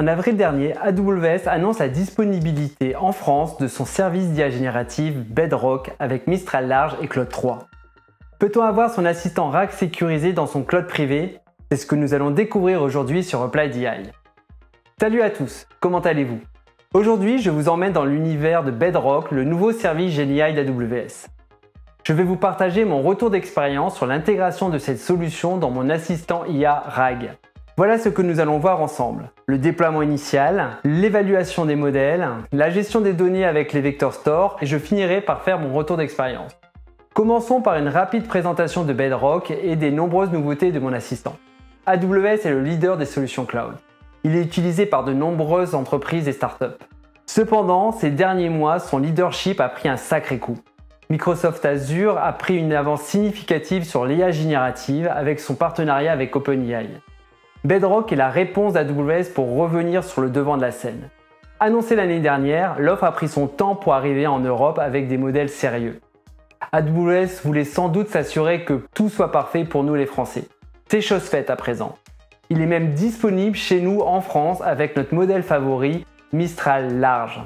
En avril dernier, AWS annonce la disponibilité en France de son service d'IA générative Bedrock avec Mistral Large et Claude 3. Peut-on avoir son assistant RAG sécurisé dans son cloud privé? C'est ce que nous allons découvrir aujourd'hui sur Applied AI. Salut à tous, comment allez-vous? Aujourd'hui, je vous emmène dans l'univers de Bedrock, le nouveau service GenAI d'AWS. Je vais vous partager mon retour d'expérience sur l'intégration de cette solution dans mon assistant IA RAG. Voilà ce que nous allons voir ensemble. Le déploiement initial, l'évaluation des modèles, la gestion des données avec les Vector Store et je finirai par faire mon retour d'expérience. Commençons par une rapide présentation de Bedrock et des nombreuses nouveautés de mon assistant. AWS est le leader des solutions cloud. Il est utilisé par de nombreuses entreprises et startups. Cependant, ces derniers mois, son leadership a pris un sacré coup. Microsoft Azure a pris une avance significative sur l'IA générative avec son partenariat avec OpenAI. Bedrock est la réponse d'AWS pour revenir sur le devant de la scène. Annoncée l'année dernière, l'offre a pris son temps pour arriver en Europe avec des modèles sérieux. AWS voulait sans doute s'assurer que tout soit parfait pour nous les Français. C'est chose faite à présent. Il est même disponible chez nous en France avec notre modèle favori, Mistral Large.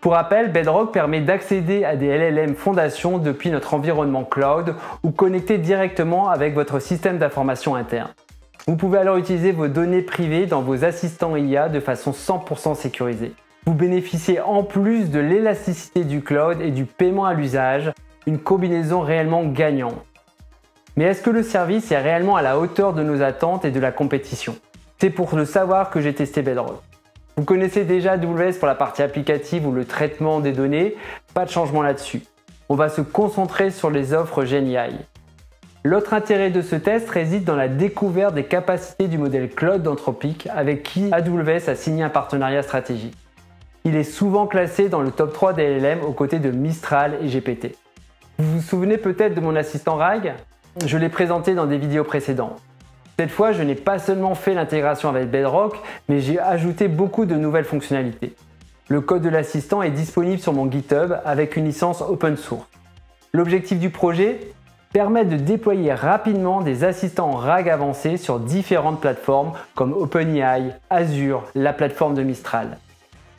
Pour rappel, Bedrock permet d'accéder à des LLM fondations depuis notre environnement cloud ou connecter directement avec votre système d'information interne. Vous pouvez alors utiliser vos données privées dans vos assistants IA de façon 100% sécurisée. Vous bénéficiez en plus de l'élasticité du cloud et du paiement à l'usage, une combinaison réellement gagnante. Mais est-ce que le service est réellement à la hauteur de nos attentes et de la compétition? C'est pour le savoir que j'ai testé Bedrock. Vous connaissez déjà AWS pour la partie applicative ou le traitement des données, pas de changement là-dessus. On va se concentrer sur les offres GenAI. L'autre intérêt de ce test réside dans la découverte des capacités du modèle Claude d'Anthropic avec qui AWS a signé un partenariat stratégique. Il est souvent classé dans le top 3 des LLM aux côtés de Mistral et GPT. Vous vous souvenez peut-être de mon assistant RAG? Je l'ai présenté dans des vidéos précédentes. Cette fois, je n'ai pas seulement fait l'intégration avec Bedrock, mais j'ai ajouté beaucoup de nouvelles fonctionnalités. Le code de l'assistant est disponible sur mon GitHub avec une licence open source. L'objectif du projet? Permettre de déployer rapidement des assistants RAG avancés sur différentes plateformes comme OpenAI, Azure, la plateforme de Mistral.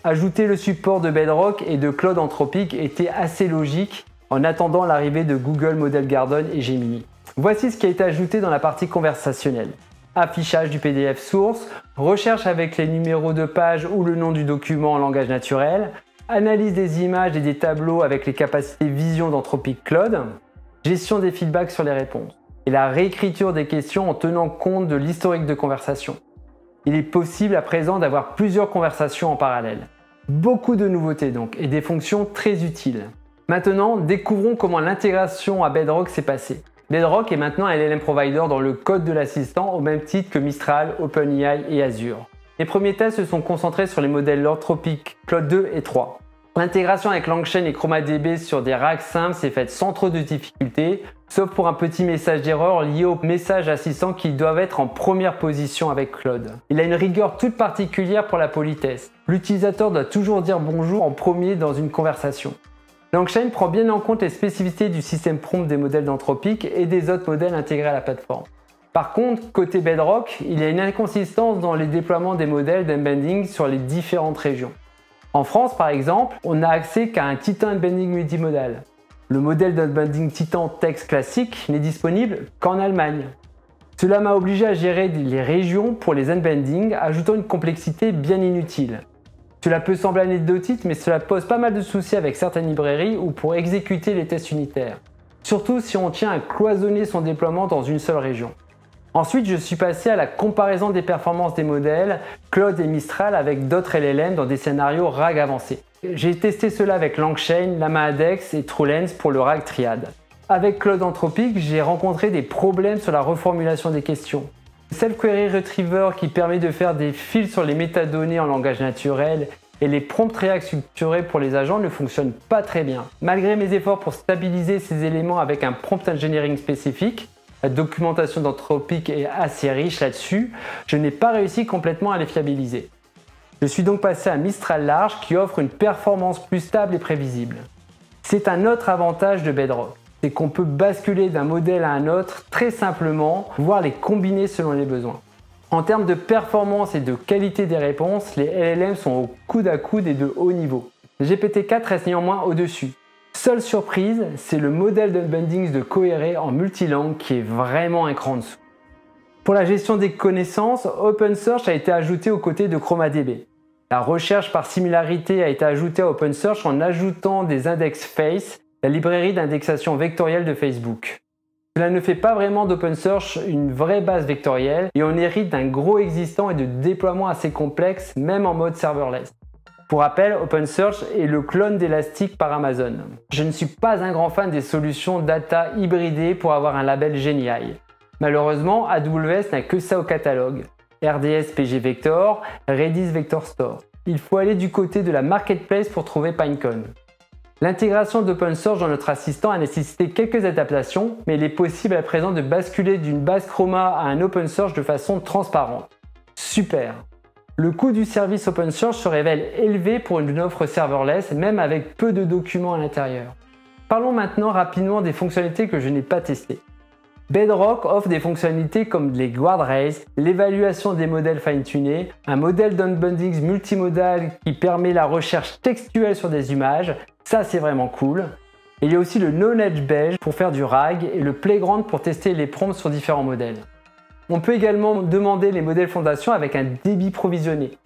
Ajouter le support de Bedrock et de Claude Anthropic était assez logique en attendant l'arrivée de Google Model Garden et Gemini. Voici ce qui a été ajouté dans la partie conversationnelle. Affichage du PDF source, recherche avec les numéros de page ou le nom du document en langage naturel, analyse des images et des tableaux avec les capacités vision d'Anthropic Claude, gestion des feedbacks sur les réponses et la réécriture des questions en tenant compte de l'historique de conversation. Il est possible à présent d'avoir plusieurs conversations en parallèle. Beaucoup de nouveautés donc et des fonctions très utiles. Maintenant, découvrons comment l'intégration à Bedrock s'est passée. Bedrock est maintenant un LLM provider dans le code de l'assistant au même titre que Mistral, OpenAI et Azure. Les premiers tests se sont concentrés sur les modèles Anthropic Claude 2 et 3. L'intégration avec LangChain et ChromaDB sur des RAG simples s'est faite sans trop de difficultés, sauf pour un petit message d'erreur lié au message assistant qui doivent être en première position avec Claude. Il a une rigueur toute particulière pour la politesse. L'utilisateur doit toujours dire bonjour en premier dans une conversation. LangChain prend bien en compte les spécificités du système prompt des modèles d'Anthropic et des autres modèles intégrés à la plateforme. Par contre, côté Bedrock, il y a une inconsistance dans les déploiements des modèles d'embedding sur les différentes régions. En France, par exemple, on n'a accès qu'à un Titan Embedding multimodal. Le modèle d'embedding Titan texte classique n'est disponible qu'en Allemagne. Cela m'a obligé à gérer les régions pour les embeddings, ajoutant une complexité bien inutile. Cela peut sembler anecdotique, mais cela pose pas mal de soucis avec certaines librairies ou pour exécuter les tests unitaires. Surtout si on tient à cloisonner son déploiement dans une seule région. Ensuite, je suis passé à la comparaison des performances des modèles Claude et Mistral avec d'autres LLM dans des scénarios RAG avancés. J'ai testé cela avec LangChain, LlamaIndex et TrueLens pour le RAG Triad. Avec Claude Anthropic, j'ai rencontré des problèmes sur la reformulation des questions. Le Self-Query Retriever qui permet de faire des fils sur les métadonnées en langage naturel et les prompts React structurés pour les agents ne fonctionnent pas très bien. Malgré mes efforts pour stabiliser ces éléments avec un prompt engineering spécifique, la documentation d'Anthropic est assez riche là-dessus, je n'ai pas réussi complètement à les fiabiliser. Je suis donc passé à Mistral Large qui offre une performance plus stable et prévisible. C'est un autre avantage de Bedrock, c'est qu'on peut basculer d'un modèle à un autre très simplement, voire les combiner selon les besoins. En termes de performance et de qualité des réponses, les LLM sont au coude à coude et de haut niveau. GPT-4 reste néanmoins au-dessus. Seule surprise, c'est le modèle d'unbundling de Cohere en multilangue qui est vraiment un cran en dessous. Pour la gestion des connaissances, OpenSearch a été ajouté aux côtés de ChromaDB. La recherche par similarité a été ajoutée à OpenSearch en ajoutant des index face, la librairie d'indexation vectorielle de Facebook. Cela ne fait pas vraiment d'OpenSearch une vraie base vectorielle et on hérite d'un gros existant et de déploiement assez complexe, même en mode serverless. Pour rappel, OpenSearch est le clone d'Elastic par Amazon. Je ne suis pas un grand fan des solutions data hybridées pour avoir un label GenAI. Malheureusement, AWS n'a que ça au catalogue. RDS PG Vector, Redis Vector Store. Il faut aller du côté de la marketplace pour trouver Pinecone. L'intégration d'OpenSearch dans notre assistant a nécessité quelques adaptations, mais il est possible à présent de basculer d'une base Chroma à un OpenSearch de façon transparente. Super! Le coût du service OpenSearch se révèle élevé pour une offre serverless, même avec peu de documents à l'intérieur. Parlons maintenant rapidement des fonctionnalités que je n'ai pas testées. Bedrock offre des fonctionnalités comme les guardrails, l'évaluation des modèles fine-tunés, un modèle d'unbundling multimodal qui permet la recherche textuelle sur des images, ça c'est vraiment cool. Et il y a aussi le Knowledge Beige pour faire du RAG et le Playground pour tester les prompts sur différents modèles. On peut également demander les modèles fondation avec un débit provisionné.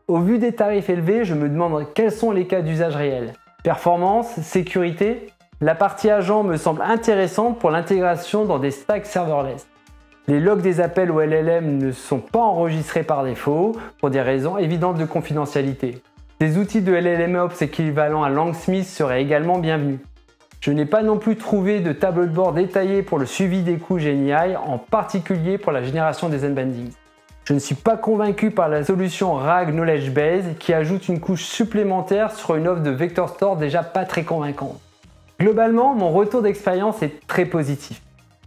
Au vu des tarifs élevés, je me demande quels sont les cas d'usage réels. Performance, sécurité? La partie agent me semble intéressante pour l'intégration dans des stacks serverless. Les logs des appels au LLM ne sont pas enregistrés par défaut pour des raisons évidentes de confidentialité. Des outils de LLMOps équivalents à Langsmith seraient également bienvenus. Je n'ai pas non plus trouvé de tableau de bord détaillé pour le suivi des coûts GenAI, en particulier pour la génération des unbundlings. Je ne suis pas convaincu par la solution RAG Knowledge Base qui ajoute une couche supplémentaire sur une offre de Vector Store déjà pas très convaincante. Globalement, mon retour d'expérience est très positif.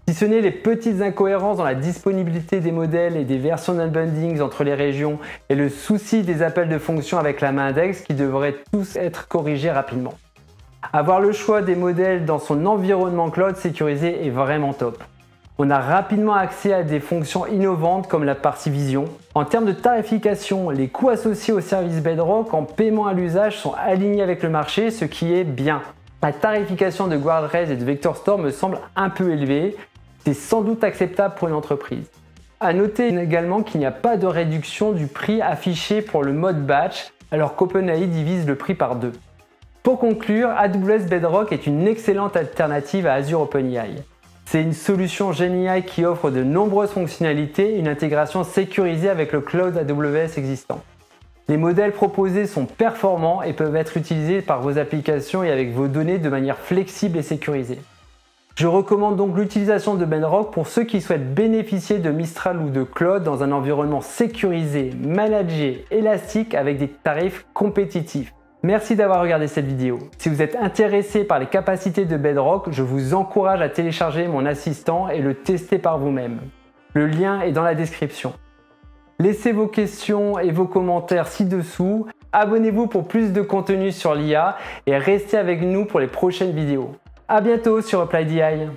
Si ce n'est les petites incohérences dans la disponibilité des modèles et des versions d'unbundling entre les régions et le souci des appels de fonctions avec la main index qui devraient tous être corrigés rapidement. Avoir le choix des modèles dans son environnement cloud sécurisé est vraiment top. On a rapidement accès à des fonctions innovantes comme la partie vision. En termes de tarification, les coûts associés au service Bedrock en paiement à l'usage sont alignés avec le marché, ce qui est bien. La tarification de guardrails et de Vector Store me semble un peu élevée. C'est sans doute acceptable pour une entreprise. A noter également qu'il n'y a pas de réduction du prix affiché pour le mode batch, alors qu'OpenAI divise le prix par 2. Pour conclure, AWS Bedrock est une excellente alternative à Azure OpenAI. C'est une solution GenAI qui offre de nombreuses fonctionnalités et une intégration sécurisée avec le cloud AWS existant. Les modèles proposés sont performants et peuvent être utilisés par vos applications et avec vos données de manière flexible et sécurisée. Je recommande donc l'utilisation de Bedrock pour ceux qui souhaitent bénéficier de Mistral ou de Claude dans un environnement sécurisé, managé, élastique avec des tarifs compétitifs. Merci d'avoir regardé cette vidéo. Si vous êtes intéressé par les capacités de Bedrock, je vous encourage à télécharger mon assistant et le tester par vous-même. Le lien est dans la description. Laissez vos questions et vos commentaires ci-dessous. Abonnez-vous pour plus de contenu sur l'IA et restez avec nous pour les prochaines vidéos. À bientôt sur ApplyDI.